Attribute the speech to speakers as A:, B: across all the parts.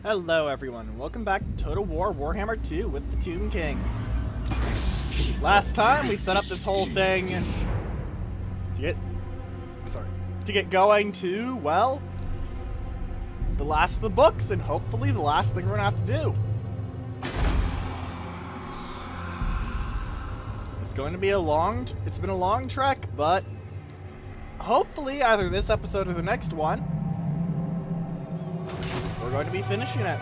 A: Hello everyone, welcome back to Total War Warhammer 2 with the Tomb Kings. Last time we set up this whole thing to get going to, well, the last of the books, and hopefully the last thing we're gonna have to do. It's going to be it's been a long trek, but hopefully either this episode or the next one, we're going to be finishing it.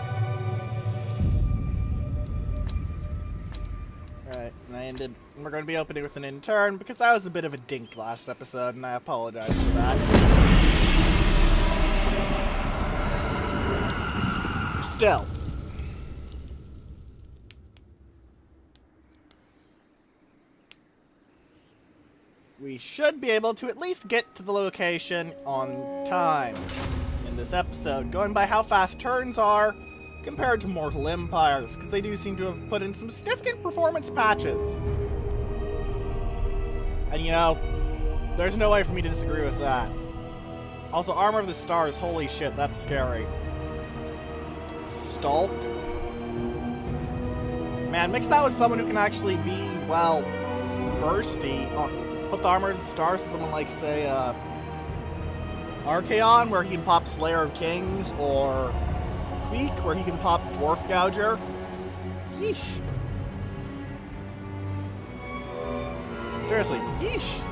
A: Alright, and we're going to be opening with an intern because I was a bit of a dink last episode, and I apologize for that. Still. We should be able to at least get to the location on time in this episode, going by how fast turns are compared to Mortal Empires, because they do seem to have put in some significant performance patches. And you know, there's no way for me to disagree with that. Also, Armor of the Stars, holy shit, that's scary. Stalk. Man, mix that with someone who can actually be, well, bursty. Put the Armor of the Stars to someone like, say, Arkhan, where he can pop Slayer of Kings, or Queek, where he can pop Dwarf Gouger. Yeesh. Seriously, yeesh.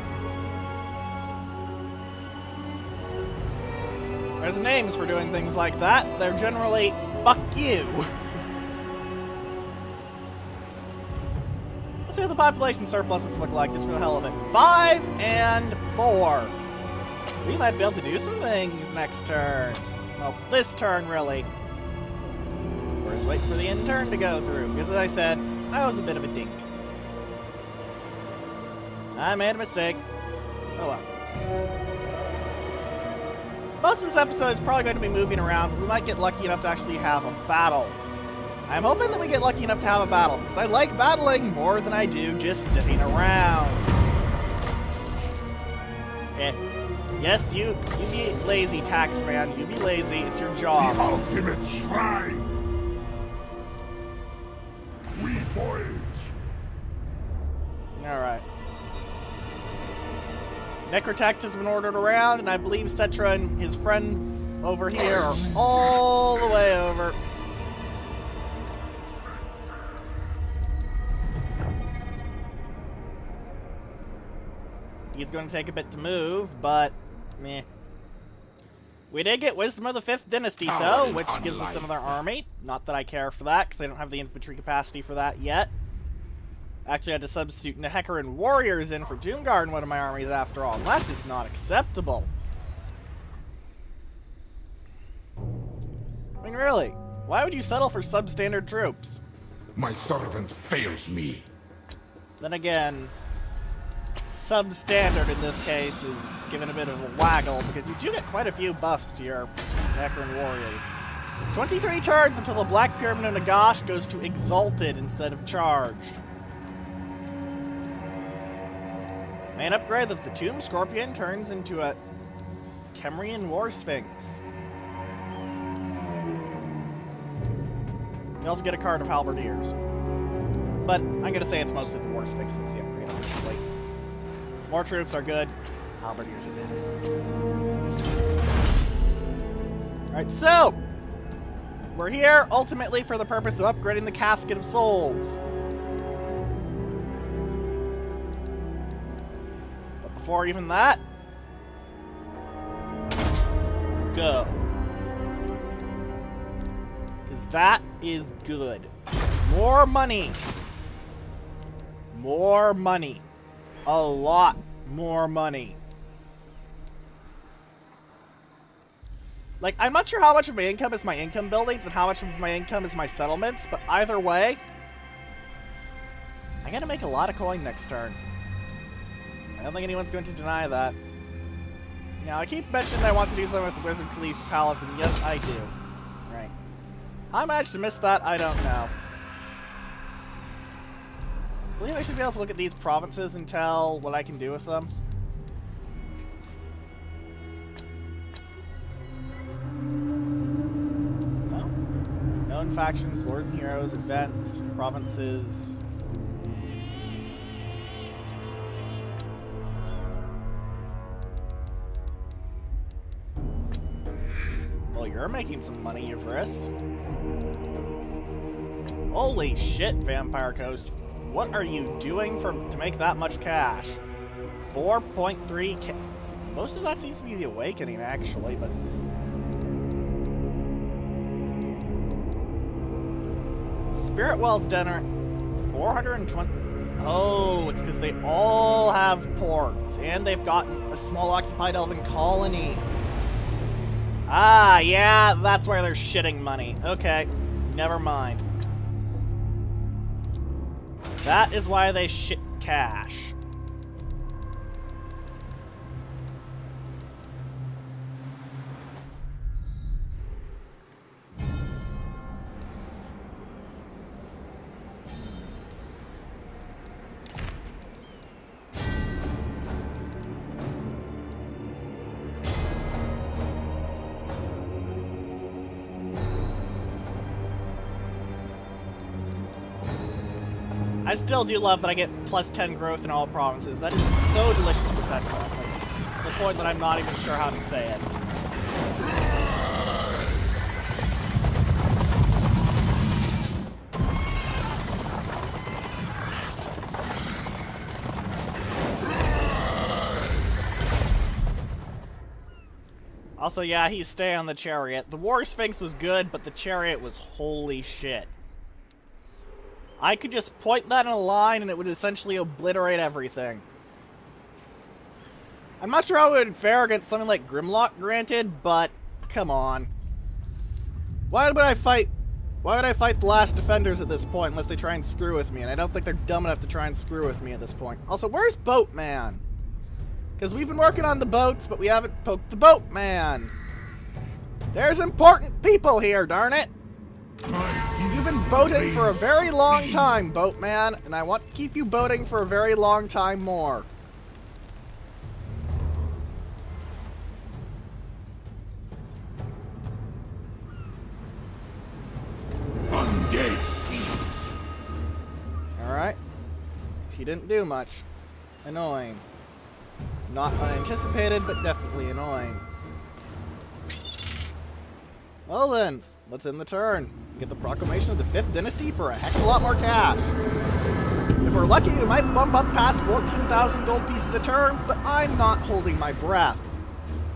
A: There's names for doing things like that. They're generally, fuck you. Let's see what the population surpluses look like, just for the hell of it. 5 and 4. We might be able to do some things next turn. Well, this turn, really. We're just waiting for the intern to go through, because as I said, I was a bit of a dink. I made a mistake. Oh well. Most of this episode is probably going to be moving around, but we might get lucky enough to actually have a battle. I'm hoping that we get lucky enough to have a battle, because I like battling more than I do just sitting around. Yes, you be lazy, Taxman. You be lazy. It's your job.
B: The ultimate shrine. We voyage.
A: Alright. Necrotect has been ordered around, and I believe Cetra and his friend over here are all the way over. He's going to take a bit to move, but meh. We did get Wisdom of the 5th Dynasty, though, which gives us another army. Not that I care for that, because I don't have the infantry capacity for that yet. Actually, I had to substitute Nehecaran warriors in for Doomguard in one of my armies after all. That's just not acceptable. I mean, really, why would you settle for substandard troops?
B: My servant fails me.
A: Then again, substandard in this case is given a bit of a waggle, because you do get quite a few buffs to your Nehecaran warriors. 23 turns until the Black Pyramid of Nagash goes to Exalted instead of Charged. Main upgrade that the Tomb Scorpion turns into a Kemrian War Sphinx. You also get a card of Halberdiers. But I'm gonna say it's mostly the War Sphinx that's the upgrade, honestly. More troops are good. Halberdiers are good. Alright, so we're here ultimately for the purpose of upgrading the Casket of Souls. But before even that, go. Because that is good. More money. More money. A lot more money. Like, I'm not sure how much of my income is my income buildings and how much of my income is my settlements, but either way, I gotta make a lot of coin next turn. I don't think anyone's going to deny that. Now, I keep mentioning that I want to do something with the Wizard Khaleesi Palace, and yes, I do. Right. How I managed to miss that, I don't know. I believe I should be able to look at these provinces and tell what I can do with them. No? Known factions, lords and heroes, events, provinces. Well, you're making some money, Euphorus. Holy shit, Vampire Coast. What are you doing to make that much cash? 4.3k. Most of that seems to be the Awakening, actually, but... Spirit Wells Dinner, 420... Oh, it's because they all have ports, and they've gotten a small occupied elven colony. Ah, yeah, that's where they're shitting money. Okay, never mind. That is why they shit cash. I still do love that I get plus 10 growth in all provinces. That is so delicious for Central. Like, to the point that I'm not even sure how to say it. Also, yeah, he's staying on the chariot. The War Sphinx was good, but the chariot was holy shit. I could just point that in a line and it would essentially obliterate everything. I'm not sure how it would fare against something like Grimlock, granted, but come on. Why would I fight the last defenders at this point unless they try and screw with me? And I don't think they're dumb enough to try and screw with me at this point. Also, where's Boatman? Because we've been working on the boats, but we haven't poked the Boatman. There's important people here, darn it. You've been boating for a very long time, Boatman, and I want to keep you boating for a very long time more.
B: Undead seas.
A: Alright. He didn't do much. Annoying. Not unanticipated, but definitely annoying. Well then, what's in the turn? Get the proclamation of the 5th dynasty for a heck of a lot more cash. If we're lucky, we might bump up past 14,000 gold pieces a turn, but I'm not holding my breath.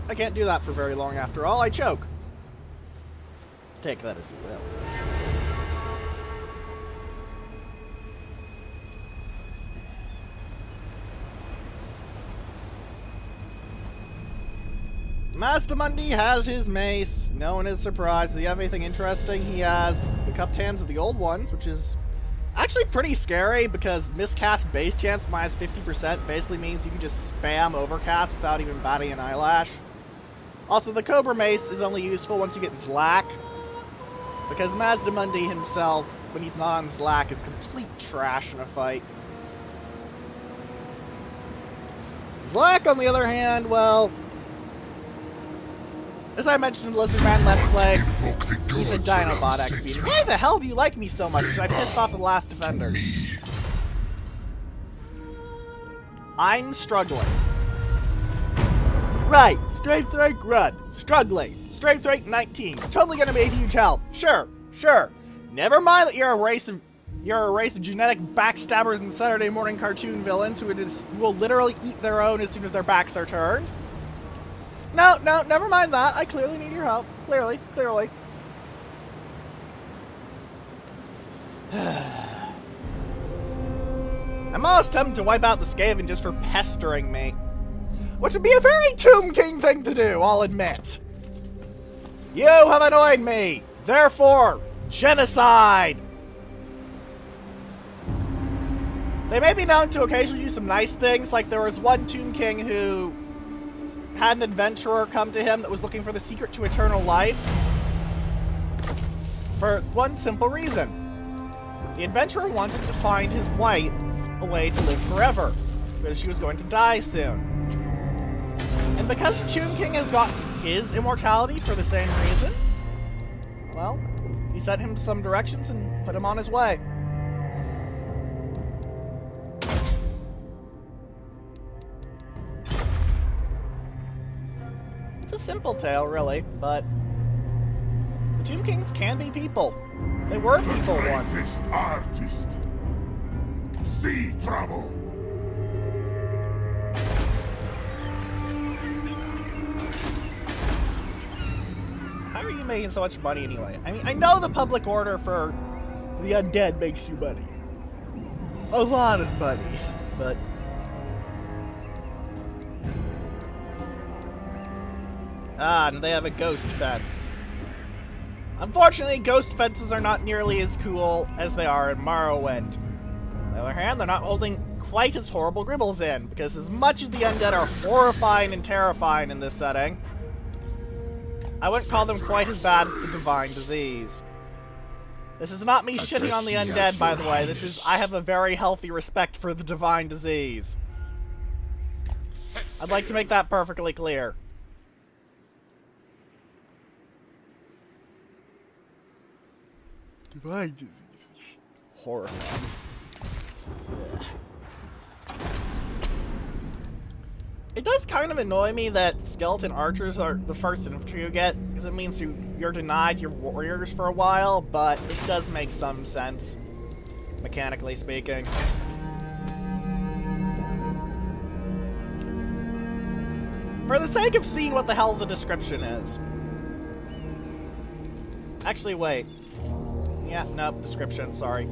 A: I can't do that for very long after all, I choke. Take that as you will. Mazdamundi has his mace. No one is surprised. Does he have anything interesting? He has the cupped hands of the old ones, which is actually pretty scary because miscast base chance minus 50% basically means you can just spam overcast without even batting an eyelash. Also, the Cobra Mace is only useful once you get Zlak, because Mazdamundi himself, when he's not on Zlak, is complete trash in a fight. Zlak, on the other hand, well... As I mentioned in the Lizardman Let's Play, he's a Dinobot XP. Why the hell do you like me so much? Because I pissed off the last defender. I'm struggling. Right, strength rank run. Struggling. Strength rank 19. Totally gonna be a huge help. Sure, sure. Never mind that you're a race of genetic backstabbers and Saturday morning cartoon villains who will literally eat their own as soon as their backs are turned. No, never mind that. I clearly need your help. Clearly. I'm almost tempted to wipe out the Skaven just for pestering me. Which would be a very Tomb King thing to do, I'll admit. You have annoyed me. Therefore, genocide. They may be known to occasionally do some nice things, like there was one Tomb King who had an adventurer come to him that was looking for the secret to eternal life. For one simple reason. The adventurer wanted to find his wife a way to live forever, because she was going to die soon. And because the Tomb King has got his immortality for the same reason, well, He sent him some directions and put him on his way. It's a simple tale, really, but the Tomb Kings can be people. They were people once.
B: Greatest artist. Sea travel.
A: How are you making so much money anyway? I mean, I know the public order for the undead makes you money. A lot of money, but... Ah, and they have a ghost fence. Unfortunately, ghost fences are not nearly as cool as they are in Morrowind. On the other hand, they're not holding quite as horrible gribbles in, because as much as the undead are horrifying and terrifying in this setting, I wouldn't call them quite as bad as the Divine Disease. This is not me shitting on the undead, by the way. This is, I have a very healthy respect for the Divine Disease. I'd like to make that perfectly clear. Divine Disease is horrifying. Ugh. It does kind of annoy me that skeleton archers are the first infantry you get, because it means you're denied your warriors for a while, but it does make some sense, mechanically speaking. For the sake of seeing what the hell the description is. Actually, wait. Yeah, nope, description, sorry.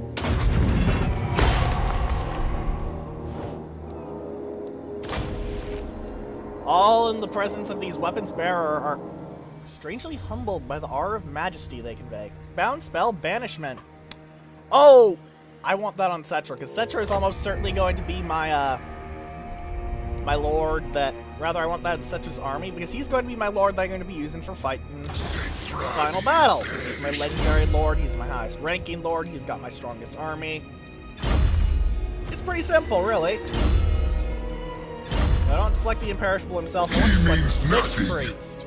A: All in the presence of these weapons bearer are strangely humbled by the aura of majesty they convey. Bound spell, banishment. Oh, I want that on Cetra, because Cetra is almost certainly going to be my, my lord that... Rather, I want that in Cetra's army, because he's going to be my lord that I'm going to be using for fighting the final battle. He's my legendary lord, he's my highest ranking lord, he's got my strongest army. It's pretty simple, really. I don't select the imperishable himself, I want to select the Lich Priest.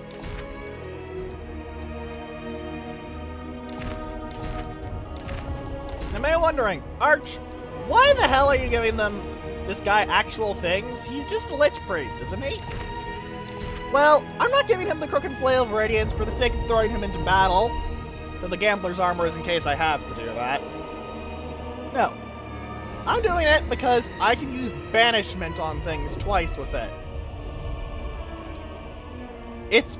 A: Now, may I wondering, Arch, why the hell are you giving this guy actual things? He's just a Lich Priest, isn't he? Well, I'm not giving him the Crook and Flail of Radiance for the sake of throwing him into battle. Though the Gambler's Armor is in case I have to do that. No. I'm doing it because I can use banishment on things twice with it. It's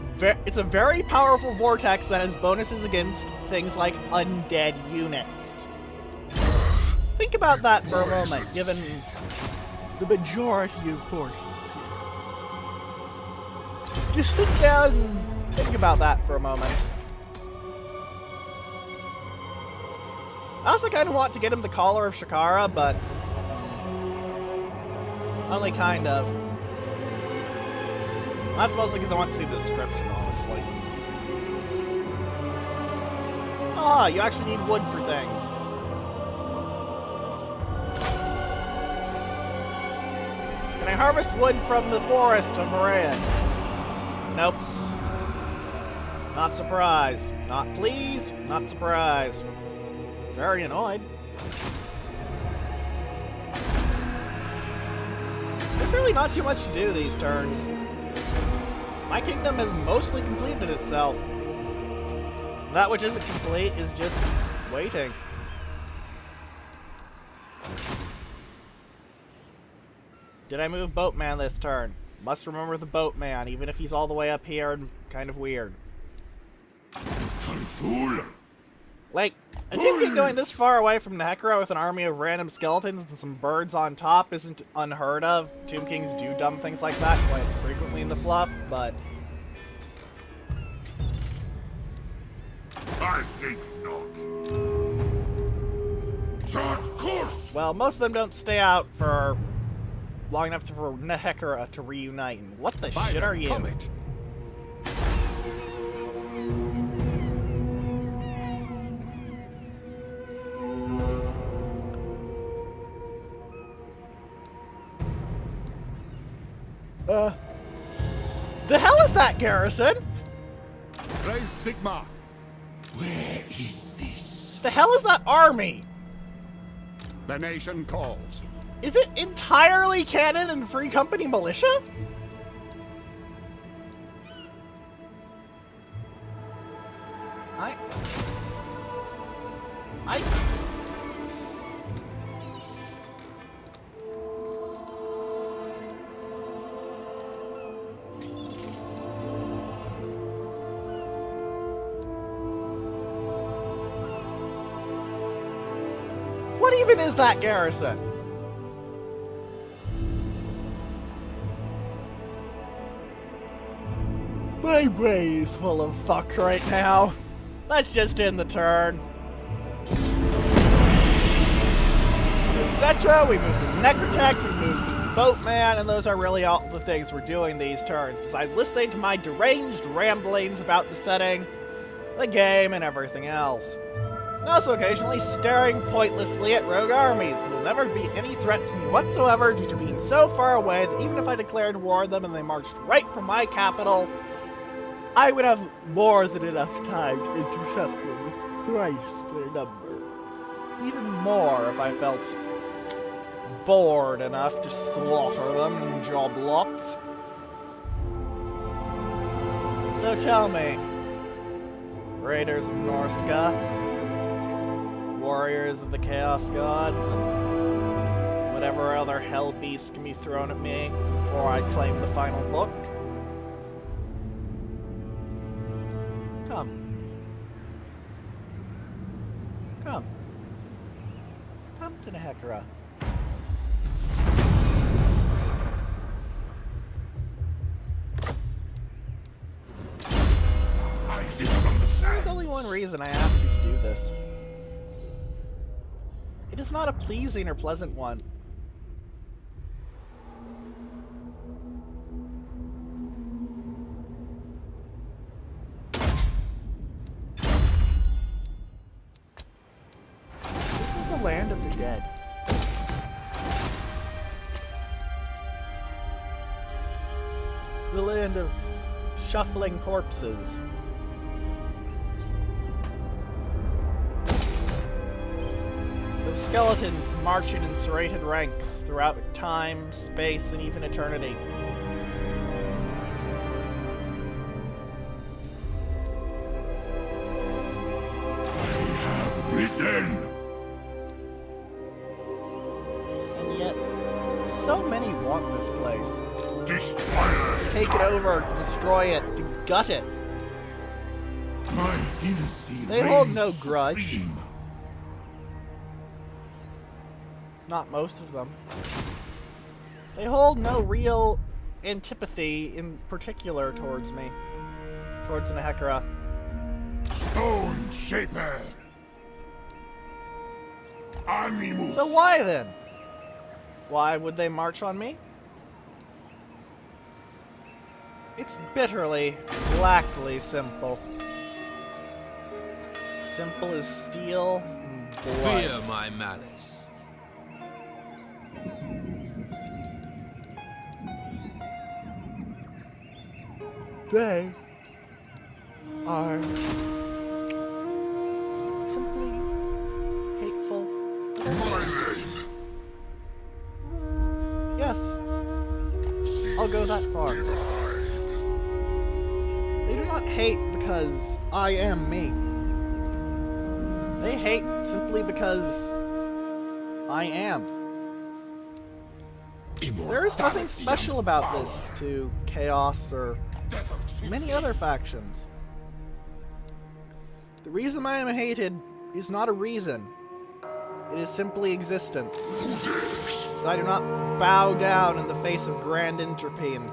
A: a very powerful vortex that has bonuses against things like undead units. Think about that for a moment, given the majority of forces here. Just sit down and think about that for a moment. I also kind of want to get him the Collar of Shakara, but only kind of. That's mostly because I want to see the description, honestly. Ah, you actually need wood for things. Can I harvest wood from the forest of Varan? Nope. Not surprised. Not pleased. Not surprised. Very annoyed. There's really not too much to do these turns. My kingdom has mostly completed itself. That which isn't complete is just waiting. Did I move Boatman this turn? Must remember the Boatman, even if he's all the way up here and kind of weird.
B: Fool.
A: Like, a Tomb King going this far away from Nehekra with an army of random skeletons and some birds on top isn't unheard of. Tomb Kings do dumb things like that quite frequently in the fluff, but...
B: I think not. Charge course!
A: Well, most of them don't stay out for long enough for Nehekra to reunite. And what the shit are you?
C: Comet.
A: The hell is that, Garrison?
C: Raise Sigma.
B: Where is this?
A: The hell is that army?
C: The nation calls.
A: Is it entirely cannon and Free Company militia? What even is that garrison? My brain is full of fuck right now. Let's just end the turn. Etc. We moved the Necrotect, we moved the Boatman, and those are really all the things we're doing these turns, besides listening to my deranged ramblings about the setting, the game, and everything else. And also occasionally staring pointlessly at rogue armies who will never be any threat to me whatsoever due to being so far away that even if I declared war on them and they marched right from my capital, I would have more than enough time to intercept them with thrice their number. Even more if I felt bored enough to slaughter them in job lots. So tell me, Raiders of Norska, Warriors of the Chaos Gods, and whatever other hell beast can be thrown at me before I claim the final book. Come. Come. Come to Nehekra. There's only one reason I ask you to do this. It is not a pleasing or pleasant one. This is the land of the dead. The land of shuffling corpses. Of skeletons marching in serrated ranks throughout time, space, and even eternity.
B: I have risen.
A: And yet, so many want this place.
B: Destroyer.
A: To take it over, to destroy it, to gut it.
B: My dynasty
A: They hold no
B: reigns
A: grudge.
B: supreme.
A: Not most of them. They hold no real antipathy in particular towards me. Towards Nehekra.
B: Stone Shaper. Animus.
A: So why then? Why would they march on me? It's bitterly, blackly simple. Simple as steel and blood.
D: Fear my malice.
A: They are simply hateful.
B: My name.
A: Yes, I'll go that far. They do not hate because I am me. They hate simply because I am. There is nothing special about this to Chaos or many other factions. The reason I am hated is not a reason. It is simply existence. I do not bow down in the face of grand entropy and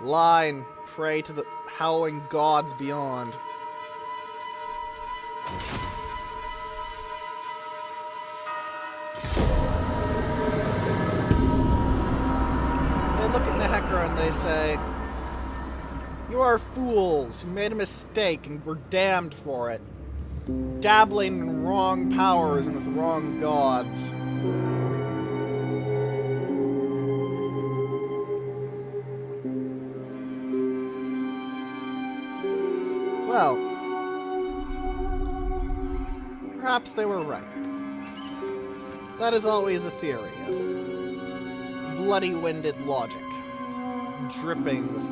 A: lie and pray to the howling gods beyond. They look at Nehekra and they say, "You are fools who made a mistake and were damned for it, dabbling in wrong powers and with wrong gods." Well, perhaps they were right. That is always a theory. Bloody-winded logic. Dripping with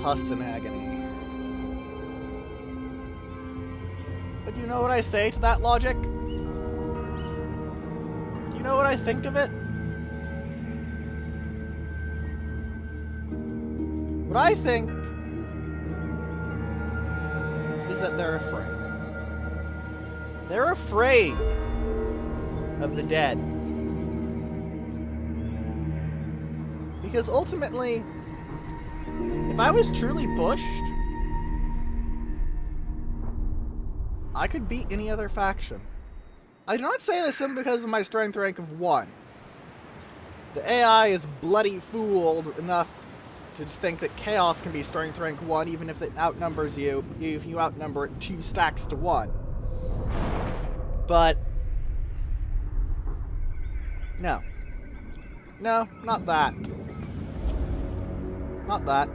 A: pus and agony. But you know what I say to that logic? Do you know what I think of it? What I think is that they're afraid. They're afraid of the dead. Because ultimately, if I was truly pushed, I could beat any other faction. I do not say this simply because of my strength rank of 1. The AI is bloody fooled enough to just think that Chaos can be strength rank 1 even if it outnumbers you, if you outnumber it 2 stacks to 1. But no. No, not that. Not that.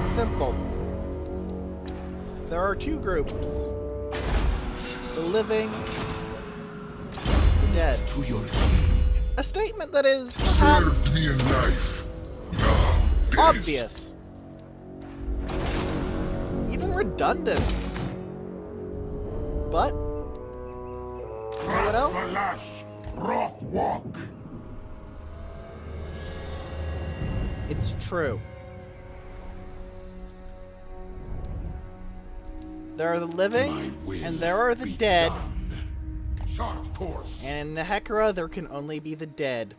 A: It's simple. There are 2 groups. The living, the dead.
B: To your king.
A: A statement that is perhaps
B: Served me in life. Now death.
A: obvious. Even redundant. But you know what else?
B: Balash, Roth walk.
A: It's true. There are the living, and there are the dead,
B: Sharp force.
A: and in the Hekra there can only be the dead.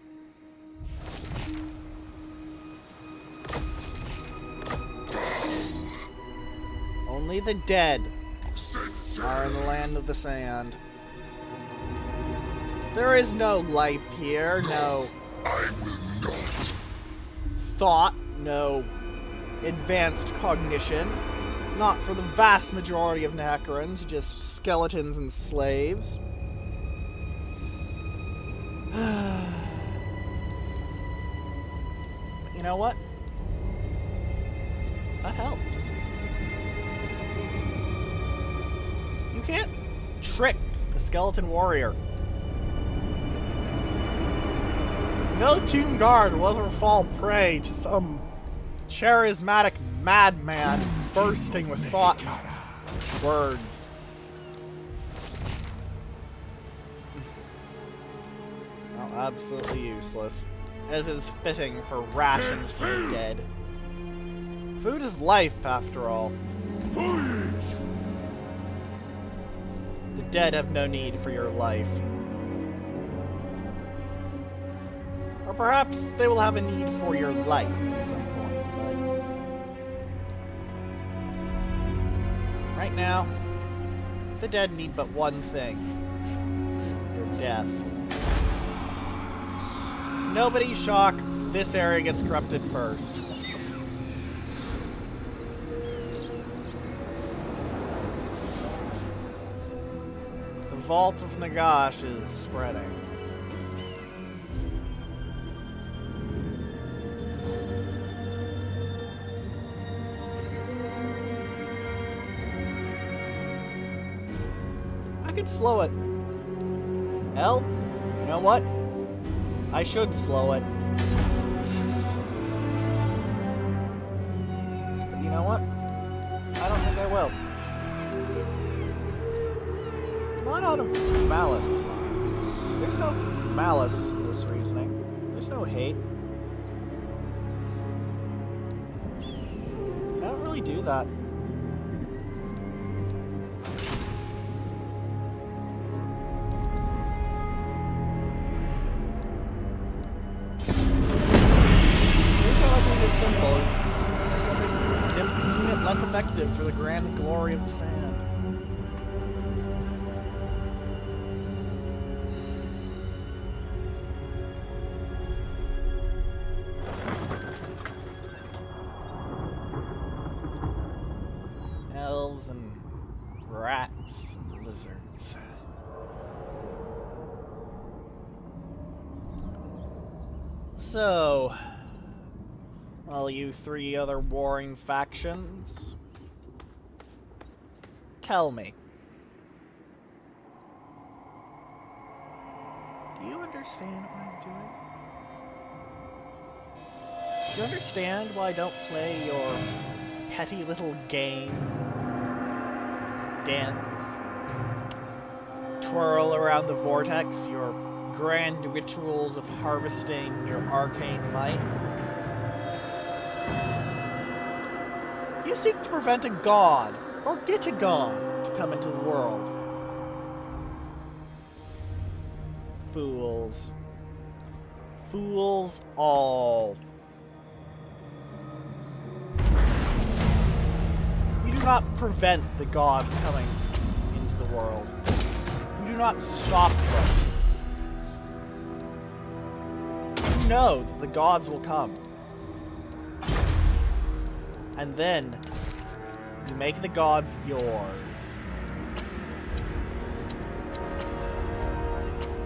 A: Only the dead are in the land of the sand. There is no life here, no
B: I will not.
A: thought, no advanced cognition. Not for the vast majority of Nahakarans, just skeletons and slaves. But you know what? That helps. You can't trick a skeleton warrior. No Tomb Guard will ever fall prey to some charismatic madman bursting with thought words. Oh, absolutely useless. As is fitting for rations for the dead. Food is life, after all. The dead have no need for your life. Or perhaps they will have a need for your life at some point, but right now, the dead need but one thing. Your death. To nobody's shock, this area gets corrupted first. The Vault of Nagash is spreading. I could slow it. Hell, you know what? I should slow it. But you know what? I don't think I will. Not out of malice, mind. There's no malice in this reasoning. There's no hate. I don't really do that. Simple is because I deem it less effective for the grand glory of the sand. Elves and rats and lizards. So, all you 3 other warring factions, tell me. Do you understand what I'm doing? Do you understand why I don't play your petty little games? Dance. Twirl around the vortex, your grand rituals of harvesting your arcane might? You seek to prevent a god, or get a god, to come into the world. Fools. Fools all. You do not prevent the gods coming into the world. You do not stop them. You know that the gods will come. And then, you make the gods yours.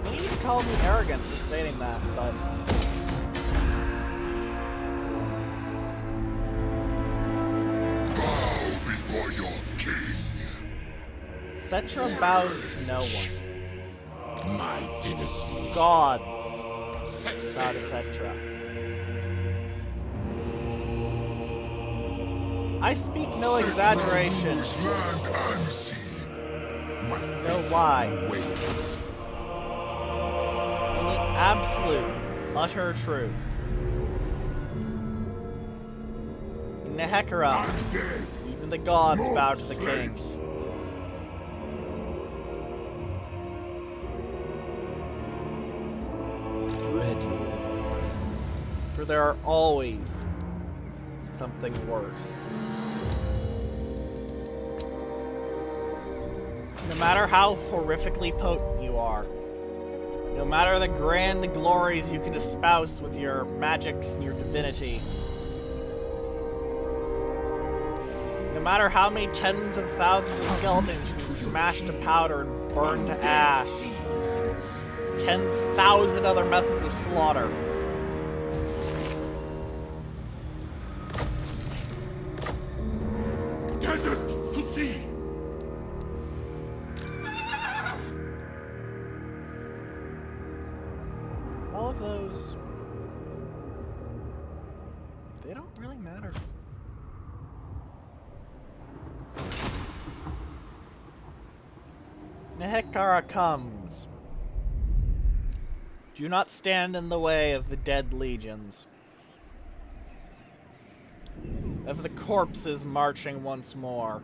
A: You need to call me arrogant for stating that, but...
B: Bow before your king.
A: Cetra bows to no one.
B: My dynasty.
A: Gods bow to Cetra. I speak no exaggeration.
B: Land and sea. My
A: No lie.
B: ways.
A: Only absolute, utter truth. In Nehekara, even the gods bow to the king. Dreadlord. For there are always something worse. No matter how horrifically potent you are, no matter the grand glories you can espouse with your magics and your divinity, no matter how many tens of thousands of skeletons you can smash to powder and burn to ash, 10,000 other methods of slaughter,
B: Desert to sea.
A: all of those, they don't really matter. Nehekara comes. Do not stand in the way of the dead legions. Of the corpses marching once more.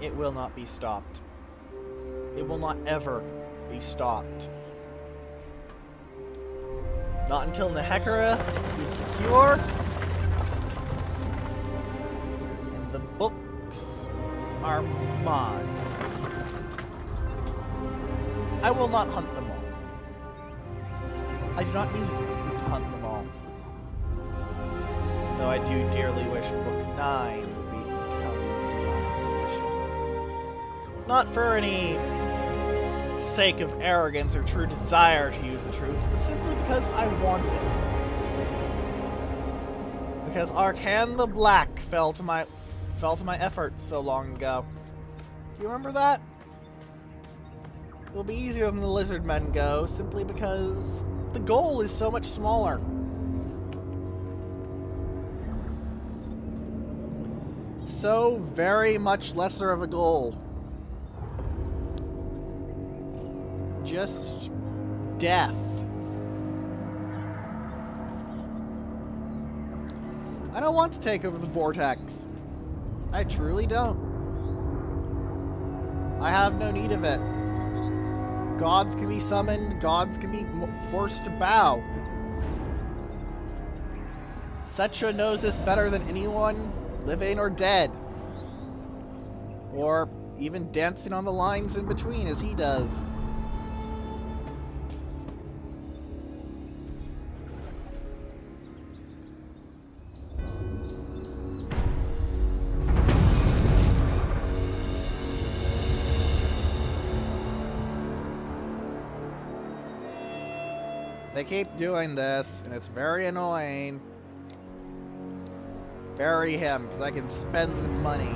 A: It will not be stopped. It will not ever be stopped. Not until Nehekara is secure and the books are mine. I will not hunt them all. I do not need to hunt them all. Though I do dearly wish Book 9 would come into my possession. Not for any sake of arrogance or true desire to use the truth, but simply because I want it. Because Arkhan the Black fell to my efforts so long ago. Do you remember that? It will be easier than the lizard men go, simply because the goal is so much smaller. So very much lesser of a goal. Just death. I don't want to take over the vortex. I truly don't. I have no need of it. Gods can be summoned, gods can be forced to bow. Cetra knows this better than anyone, living or dead. Or even dancing on the lines in between as he does. They keep doing this, and it's very annoying. Bury him, because I can spend the money.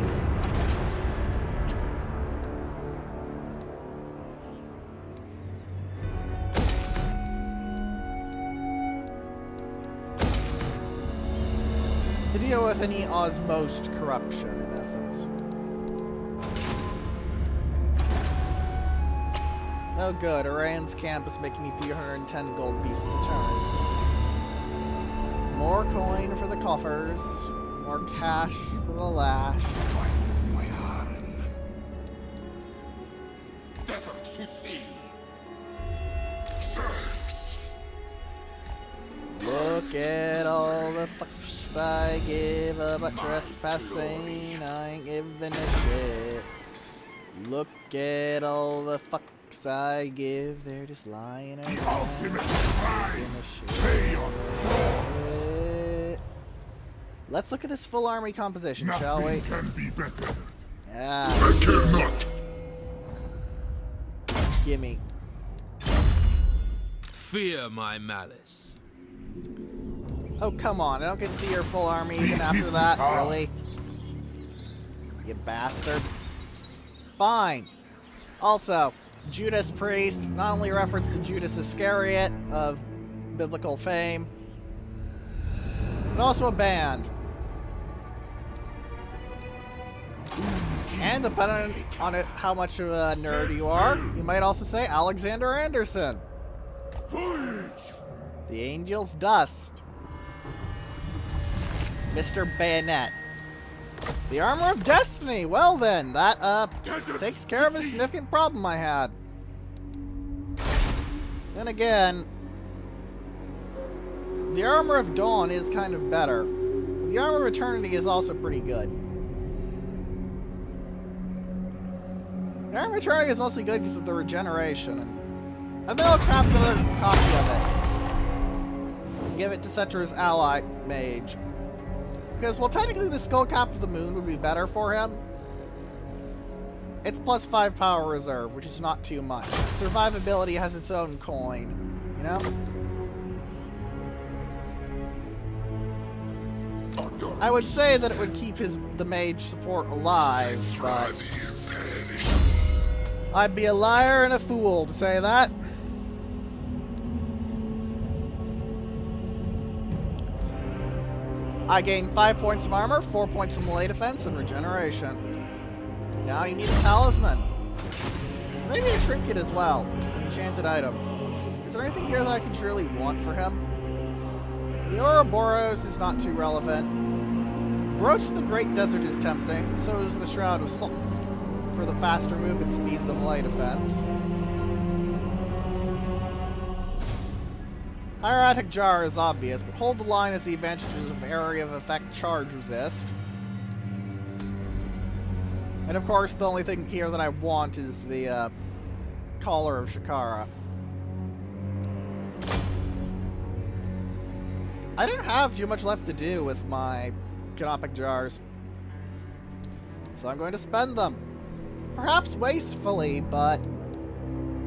A: To deal with any osmosed corruption, in essence. Oh good, Oriion's camp is making me 310 gold pieces a turn. More coin for the coffers, more cash for the lash.
B: Find my harem. Desert to sea. Serfs.
A: Look at all the fucks I give about trespassing, I ain't giving a shit. Look at all the fucks I give, they're just lying around.
B: The ultimate crime. Pay your thoughts.
A: Let's look at this full army composition, shall we?
B: Nothing can be better.
A: Yeah.
B: I cannot.
A: Gimme.
D: Fear my malice.
A: Oh, come on. I don't get to see your full army even after that? Really? You bastard. Fine. Also, Judas Priest, not only reference to Judas Iscariot of biblical fame, but also a band. And depending on it, how much of a nerd you are, you might also say Alexander Anderson.
B: Voyage.
A: The Angel's Dust. Mr. Bayonet. The Armor of Destiny. Well then, that takes care of a significant problem I had. Then again, the Armor of Dawn is kind of better. But the Armor of Eternity is also pretty good. The Armor of Eternity is mostly good because of the regeneration. And then I'll craft another copy of it. And give it to Cetra's ally mage. Because, well, technically the Skull Cap of the Moon would be better for him. It's plus 5 power reserve, which is not too much. Survivability has its own coin, you know? I would say that it would keep the mage support alive, but I'd be a liar and a fool to say that. I gain 5 points of armor, 4 points of melee defense, and regeneration. Now you need a talisman. Maybe a trinket as well. An enchanted item. Is there anything here that I could surely want for him? The Ouroboros is not too relevant. Brooch of the Great Desert is tempting, but so is the Shroud of Salt for the faster movement speed than melee defense. Hieratic Jar is obvious, but Hold the Line has the advantages of area of effect charge resist. And of course, the only thing here that I want is the Collar of Shakara. I didn't have too much left to do with my Canopic Jars, so I'm going to spend them. Perhaps wastefully, but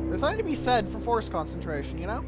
A: there's something to be said for force concentration, you know?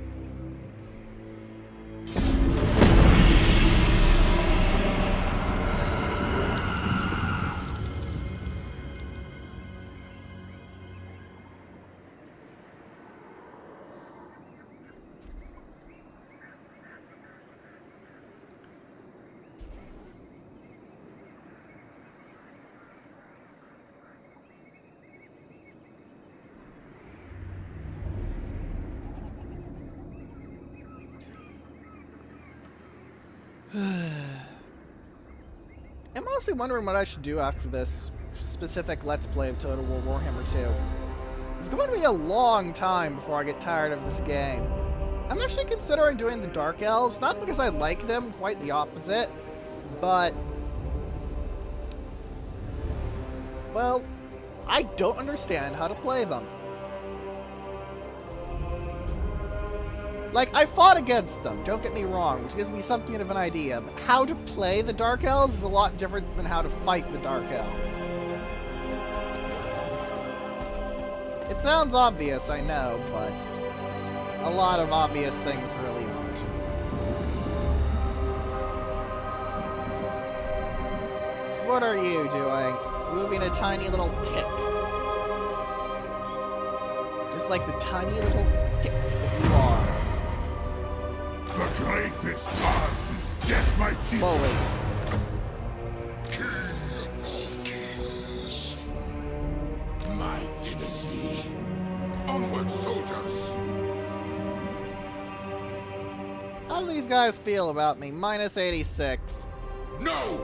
A: I'm mostly wondering what I should do after this specific Let's Play of Total War Warhammer 2. It's going to be a long time before I get tired of this game. I'm actually considering doing the Dark Elves, not because I like them, quite the opposite, but, well, I don't understand how to play them. Like, I fought against them, don't get me wrong, which gives me something of an idea, but how to play the Dark Elves is a lot different than how to fight the Dark Elves. It sounds obvious, I know, but a lot of obvious things really aren't. What are you doing? Moving a tiny little tick. Just like the tiny little tick that you are.
B: The greatest art is yet my teeth.
A: Bully.
B: My dynasty. Onward, soldiers.
A: How do these guys feel about me? Minus 86.
B: No!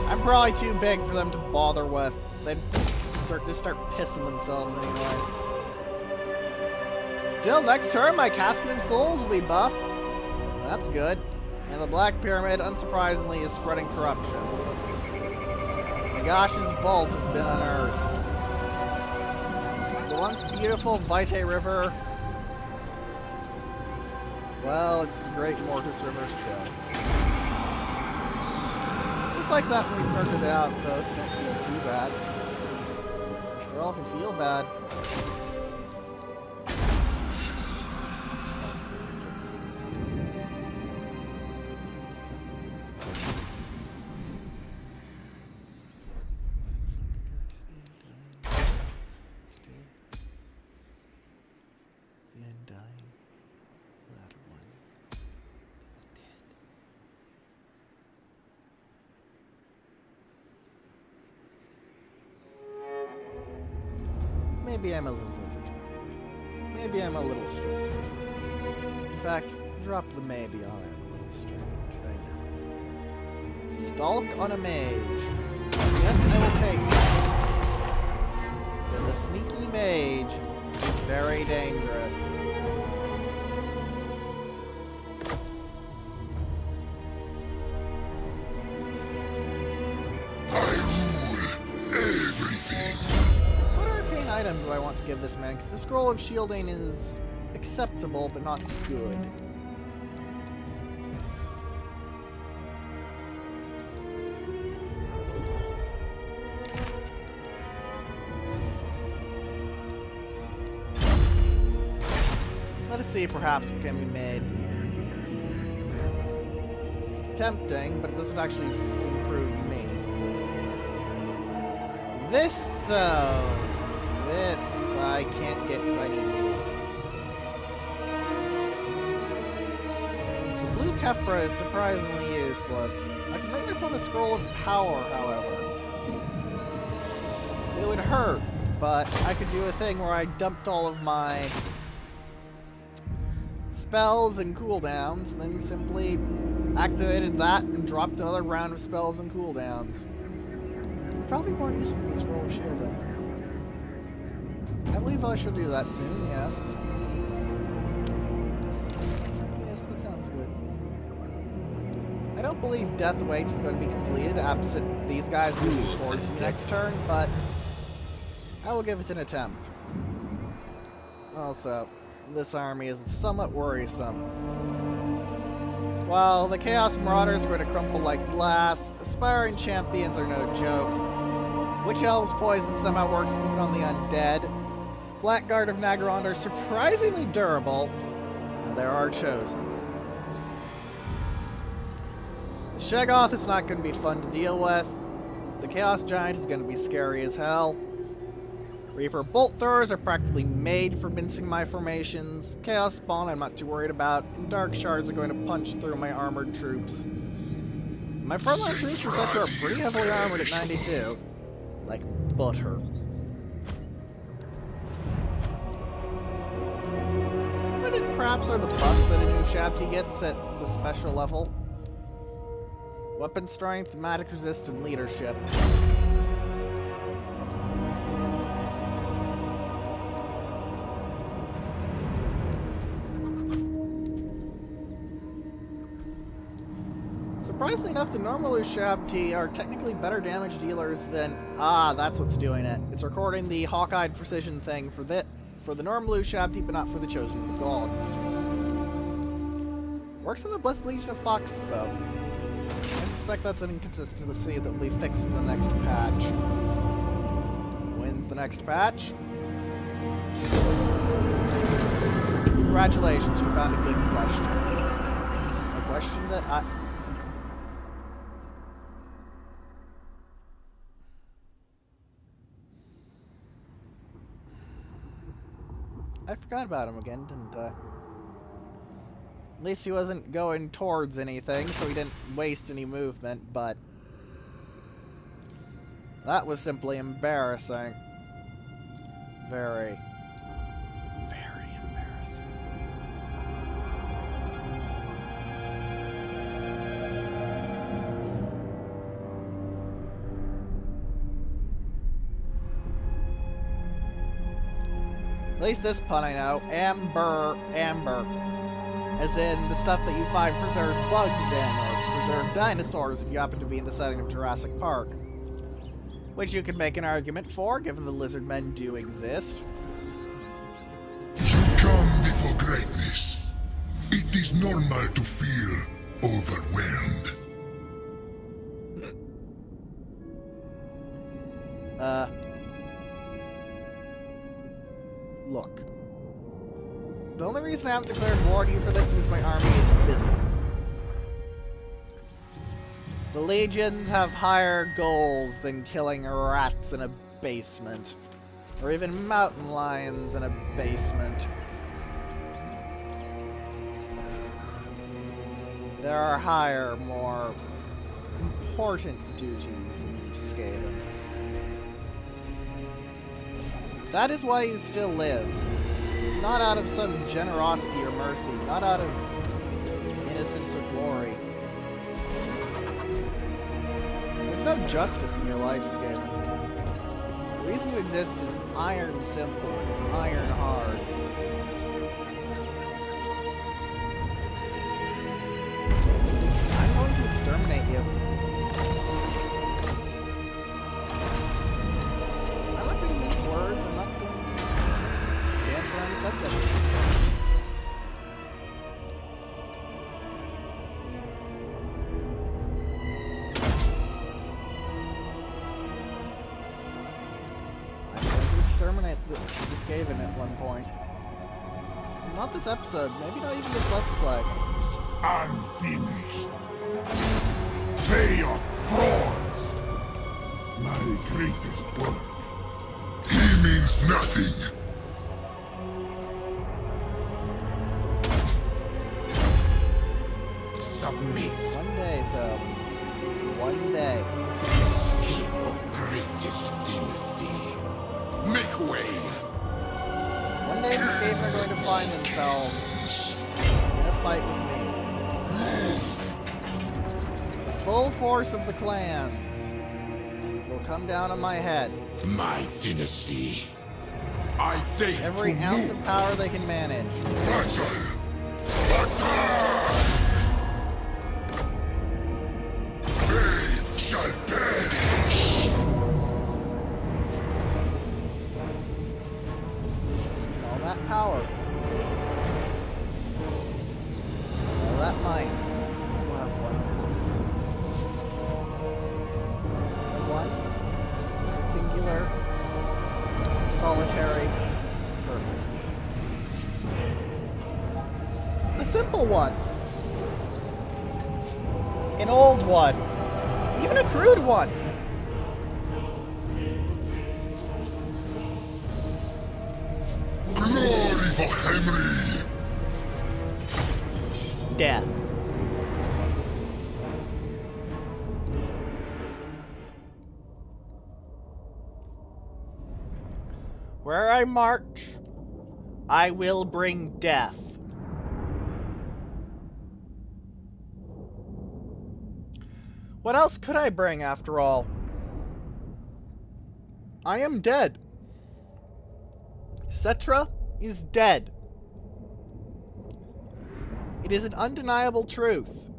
A: I'm probably too big for them to bother with. They'd start pissing themselves anyway. Still, next turn, my Casket of Souls will be buff. That's good. And the Black Pyramid, unsurprisingly, is spreading corruption. Nagash's vault has been unearthed. The once beautiful Vitae River, well, it's the Great Mortis River still. Just like that when we started out, though, so don't feel too bad. After all, if you feel bad, that's where it gets easy. That's where it goes. That's when the undying, the latter one, the dead. Maybe I'm a little overdramatic. Maybe I'm a little strange. In fact, drop the maybe on it. I'm a little strange right now. Stalk on a mage. Yes, I will take that. Because a sneaky mage is very dangerous. Item do I want to give this man? Because the Scroll of Shielding is acceptable, but not good. Let us see, perhaps, what can be made. Tempting, but it doesn't actually improve me. This I can't get because I need wood. The blue Kefra is surprisingly useless. I can make myself a Scroll of Power, however. It would hurt, but I could do a thing where I dumped all of my spells and cooldowns, and then simply activated that and dropped another round of spells and cooldowns. Probably more useful than the Scroll of Shielding. I believe I should do that soon, yes. Yes, that sounds good. I don't believe Death Waits is going to be completed, absent these guys moving towards me next turn, but I will give it an attempt. Also, this army is somewhat worrisome. While the Chaos Marauders are going to crumple like glass, Aspiring Champions are no joke. Witch Elves Poison somehow works even on the undead. Blackguard of Nagarond are surprisingly durable, and there are chosen. The Sheggoth is not going to be fun to deal with. The Chaos Giant is going to be scary as hell. Reaper Bolt Throwers are practically made for mincing my formations. Chaos Spawn I'm not too worried about, and Dark Shards are going to punch through my armored troops. My frontline troops for such are pretty heavily armored at 92. Like butter. Perhaps are the buffs that a new Shabti gets at the special level. Weapon strength, magic resist, and leadership. Surprisingly enough, the normal Ushabti are technically better damage dealers than... Ah, that's what's doing it. It's recording the Hawk-Eyed Precision thing for the normal Ushabti, but not for the Chosen of the Gods. Works in the Blessed Legion of Fox, though. I suspect that's an inconsistency that will be fixed in the next patch. When's the next patch. Congratulations, you found a good question. A question that I forgot about him again, didn't I? At least he wasn't going towards anything, so he didn't waste any movement, but that was simply embarrassing. Very, very embarrassing. At least this pun I know. Amber. As in the stuff that you find preserved bugs in, or preserved dinosaurs if you happen to be in the setting of Jurassic Park. Which you could make an argument for, given the lizard men do exist.
B: You come before greatness. It is normal to feel overwhelmed.
A: Look. The only reason I haven't declared war to you for this is my army is busy. The legions have higher goals than killing rats in a basement. Or even mountain lions in a basement. There are higher, more important duties than you, Skaven. That is why you still live. Not out of some generosity or mercy, not out of innocence or glory. There's no justice in your life, Skaven. The reason you exist is iron simple and iron hard. I'm going to exterminate you. I'm not going to mince words, I'm not going to dance around the subject. Exterminate this Skaven at one point. Not this episode, maybe not even this Let's Play.
B: Unfinished. Pay your frauds. My greatest work. He means nothing.
E: Submit.
A: One day, though. One day.
E: King of greatest dynasty. Make way.
A: One day the Skaven are going to find themselves in a fight with me. The full force of the clans will come down on my head.
E: My dynasty. I dare
A: Every
E: to
A: ounce
E: move.
A: of power they can manage.
B: Vassal. Attack! They shall perish.
A: All that power. All that might will have one purpose. One singular, solitary purpose. A simple one. An old one. Even a crude one.
B: Glory for Henry.
A: Death. Where I march, I will bring death. What else could I bring, after all? I am dead. Cetra is dead. It is an undeniable truth.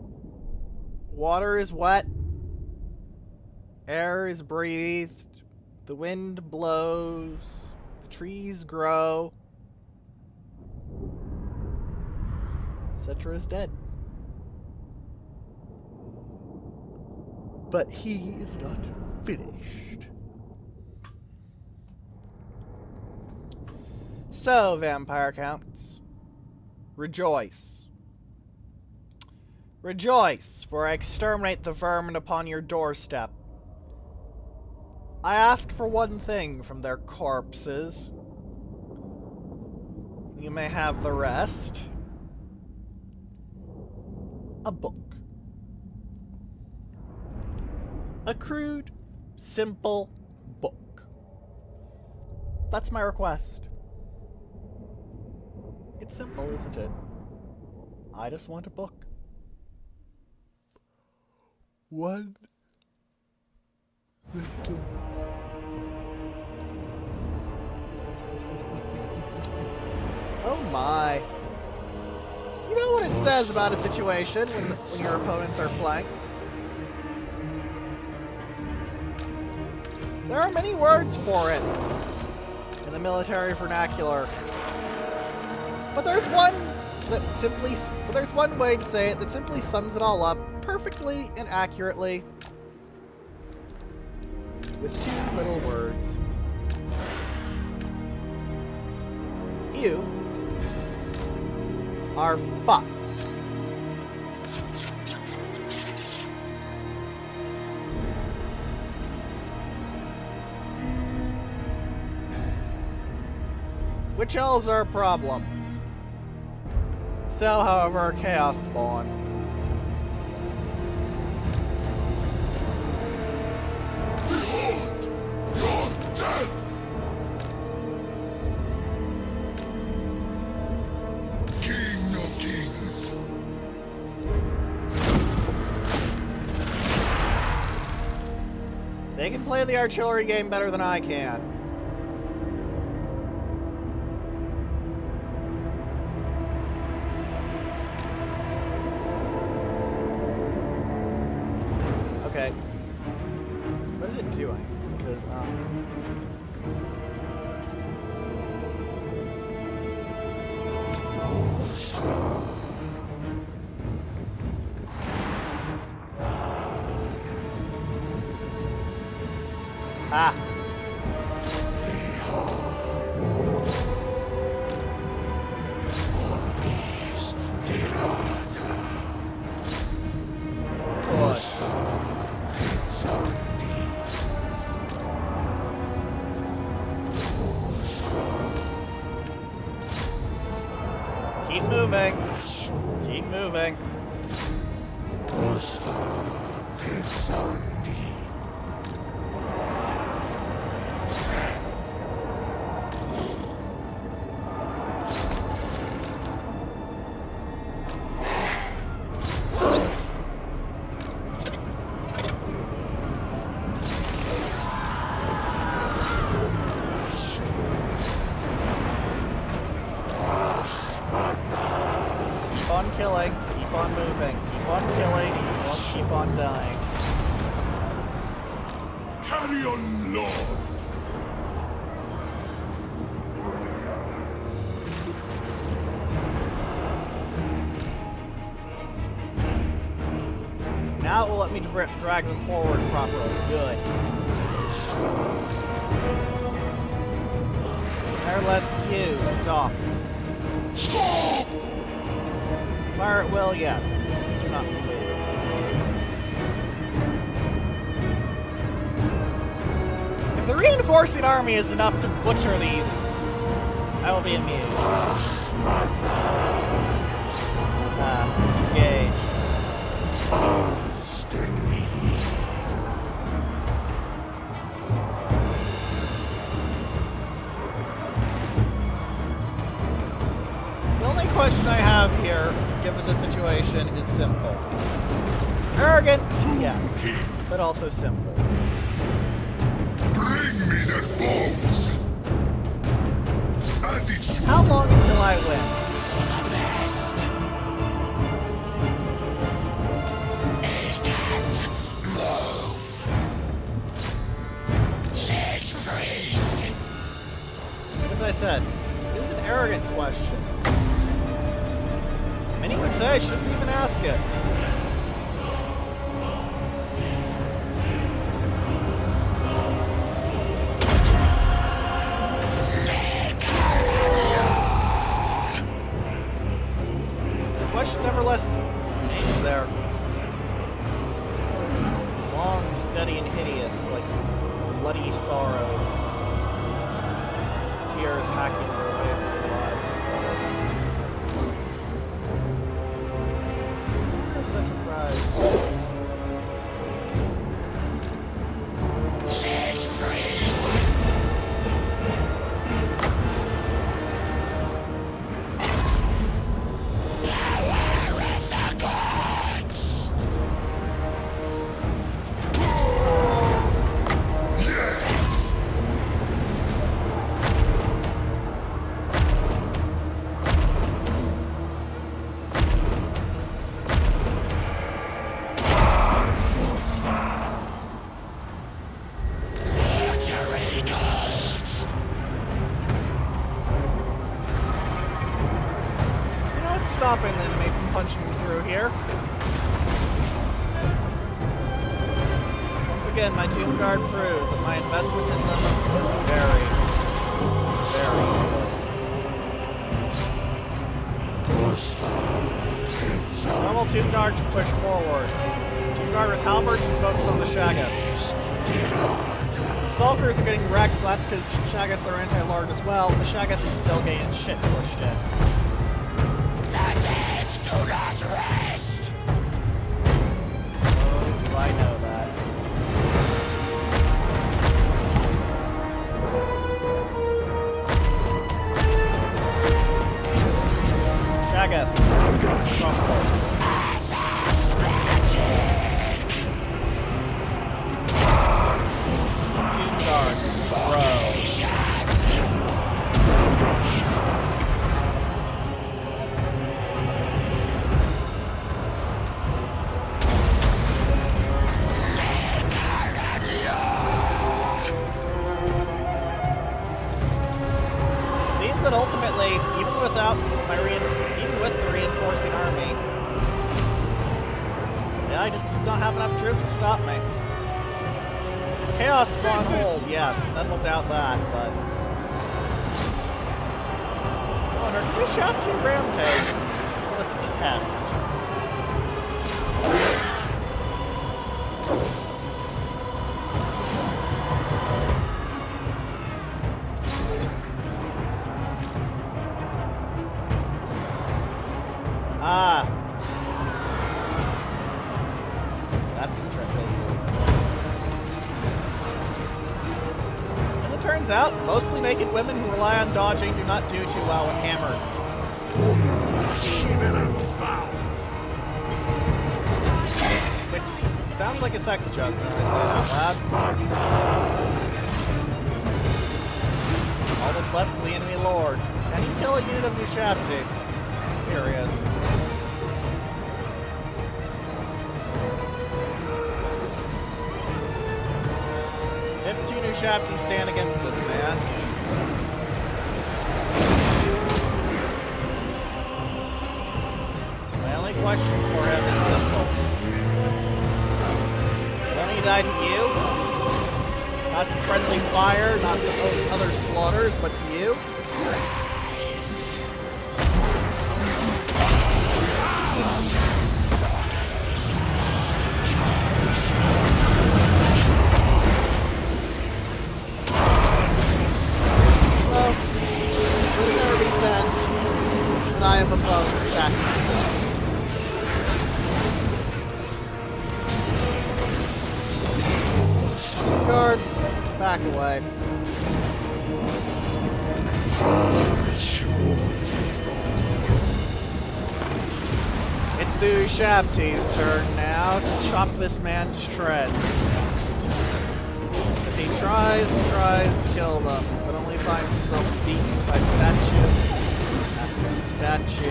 A: Water is wet. Air is breathed. The wind blows. The trees grow. Cetra is dead. But he is not finished. So, vampire counts, rejoice. Rejoice, for I exterminate the vermin upon your doorstep. I ask for one thing from their corpses. You may have the rest. A book. A crude, simple book. That's my request. It's simple, isn't it? I just want a book. One little Oh my. You know what it says about a situation when your opponents are flanked? There are many words for it in the military vernacular. But there's one way to say it that simply sums it all up perfectly and accurately with two little words. You are fucked. Witch elves are a problem. So, however, chaos spawn.
E: Behold your death! King of kings!
A: They can play the artillery game better than I can. Okay. What is it doing? Because, Ah! Keep moving. Keep moving. Keep on killing, keep on moving, keep on killing, keep on dying.
E: Carry on, Lord!
A: Now it will let me drag them forward properly. Good. Fire less you. Stop.
E: Stop!
A: Fire at will, yes. Do not move. If the reinforcing army is enough to butcher these, I will be amused. Engage. The only question I have here, given the situation, is simple. Arrogant, yes, but also simple.
E: Bring me their bones! As it should.
A: How long until I win? As I said, this is an arrogant question. Many would say I shouldn't even ask it. Stalkers hacking their way through alive. I wonder if such a prize. Stopping the enemy from punching through here. Once again, my Tomb Guard proved that my investment in them was very, very normal Tomb Guard to push forward. Tomb Guard with halberds and focus on the Shaggoth. Stalkers are getting wrecked, but that's because Shaggoths are anti-large as well, and the Shaggoth is still getting shit pushed in.
E: Do not rest!
A: Oh, do I know that. Shaggoth.
E: Assassin's magic!
A: Tomb Guard. Bro. That ultimately, even with the reinforcing army, yeah, I just did not have enough troops to stop me. Chaos spawn hold, yes, none will doubt that, but I wonder, can we shop to Rampage? Let's test. Ah. That's the trick they use. As it turns out, mostly naked women who rely on dodging do not do too well when hammered. Which sounds like a sex joke when I say it out loud. All that's left is the enemy lord. Can he kill a unit of Ushabti? Curious. Ushabti stand against this man. My only question for him is simple. Won't he die to you? Not to friendly fire, not to other slaughters, but to you? And I have a bow stacked. Guard, back away. It's the Ushabti's turn now to chop this man to shreds. As he tries and tries to kill them, but only finds himself beaten by statue statue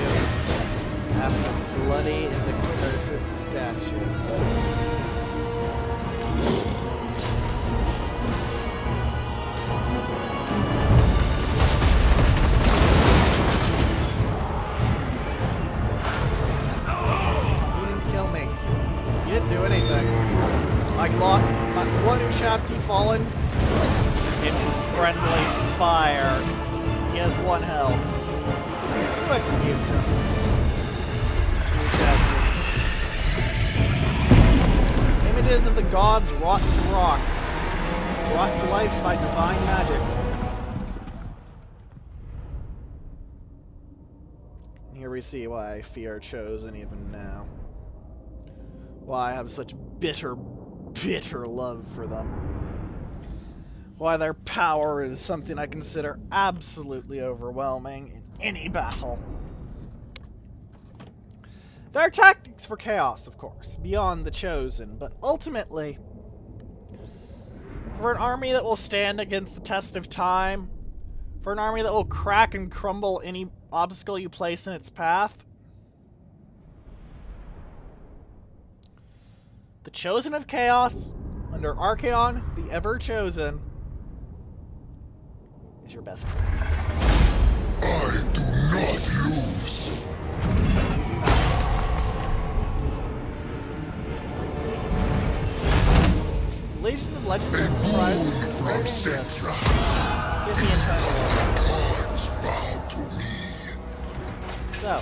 A: after bloody and accursed statue. He didn't kill me. He didn't do anything. I lost my one Ushabti fallen in friendly fire. He has 1 health. Who executes him? Images of the gods wrought to rock, brought to life by divine magics. here we see why I fear Chosen even now. Why I have such bitter, bitter love for them. Why their power is something I consider absolutely overwhelming in any battle. There are tactics for chaos, of course, beyond the Chosen, but ultimately, for an army that will stand against the test of time, for an army that will crack and crumble any obstacle you place in its path, the Chosen of Chaos, under Arkhan, the Ever-Chosen, is your best bet.
B: I do not lose.
A: Legion of Legends and Surprises is very interesting. Give me internal
B: Gods bow to me.
A: So.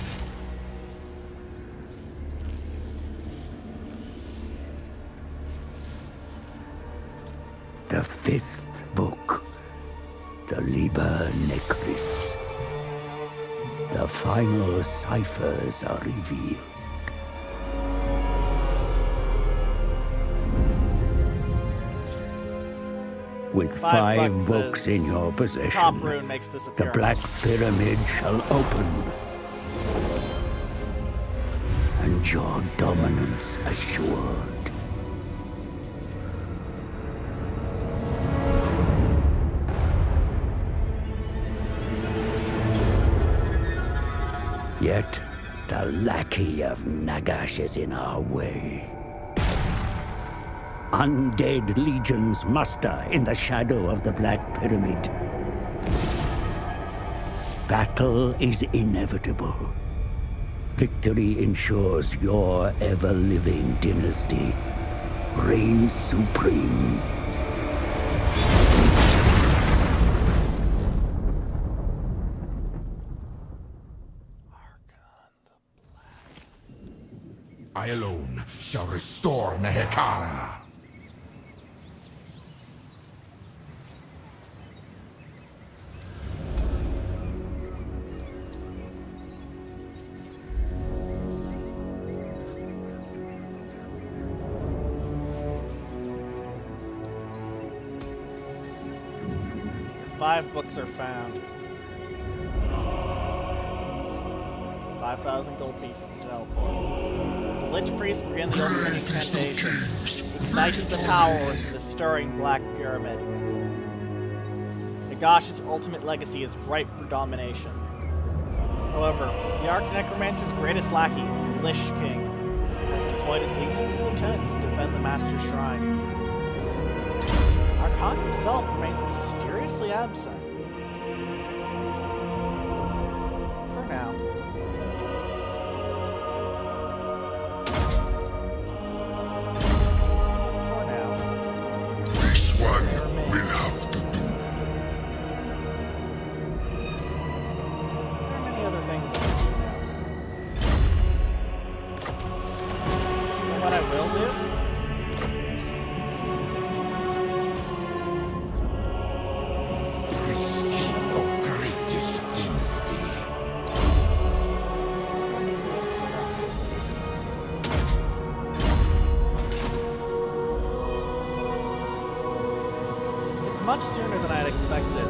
E: The fifth book, the Liber Necris. The final ciphers are revealed. With five books in your possession,
A: Top rune makes this
E: the
A: appear.
E: Black Pyramid shall open, and your dominance assured. Yet, the lackey of Nagash is in our way. Undead legions muster in the shadow of the Black Pyramid. Battle is inevitable. Victory ensures your ever-living dynasty reigns supreme.
A: Arkhan the Black.
B: I alone shall restore Nehekara.
A: Five books are found. 5,000 gold pieces to teleport. The Lich Priest began the ultimate incantation, ignited the power within the stirring Black Pyramid. Nagash's ultimate legacy is ripe for domination. However, the Archnecromancer's greatest lackey, the Lich King, has deployed his lieutenants to defend the Master's Shrine. Arkhan himself remains mysteriously absent. For now. For now.
B: This one will have to do.
A: There are many other things I can do now. You know what I will do?
B: Of greatest dynasty.
A: It's much sooner than I had expected.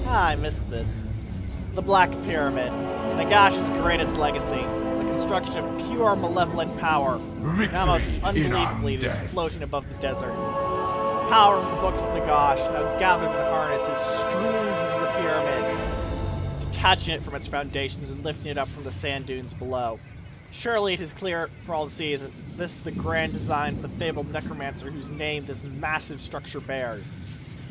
A: I missed this. The Black Pyramid, Nagash's greatest legacy, is a construction of pure malevolent power, now most
B: Victory in
A: unbelievably it is
B: undeath.
A: floating above the desert. The power of the books of Nagash, now gathered in harnesses, streamed into the pyramid, detaching it from its foundations and lifting it up from the sand dunes below. Surely it is clear for all to see that this is the grand design of the fabled necromancer whose name this massive structure bears.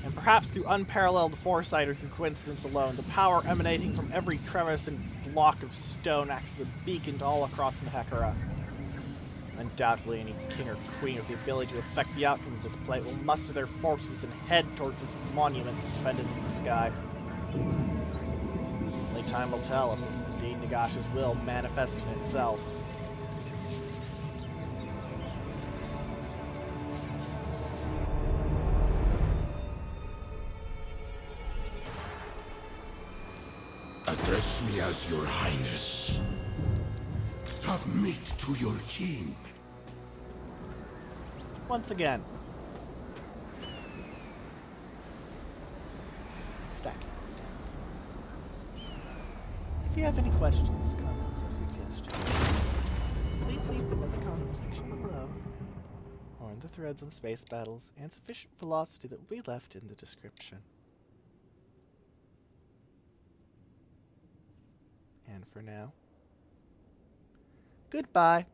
A: And perhaps through unparalleled foresight or through coincidence alone, the power emanating from every crevice and block of stone acts as a beacon to all across Nehekara. Undoubtedly, any king or queen with the ability to affect the outcome of this plate will muster their forces and head towards this monument suspended in the sky. Only time will tell if this is indeed Nagash's will manifest in itself.
B: Address me as your highness. Submit to your king.
A: Once again. Stack it. If you have any questions, comments, or suggestions, please leave them in the comment section below, or in the threads on space battles and sufficient velocity that will be left in the description. And for now, goodbye.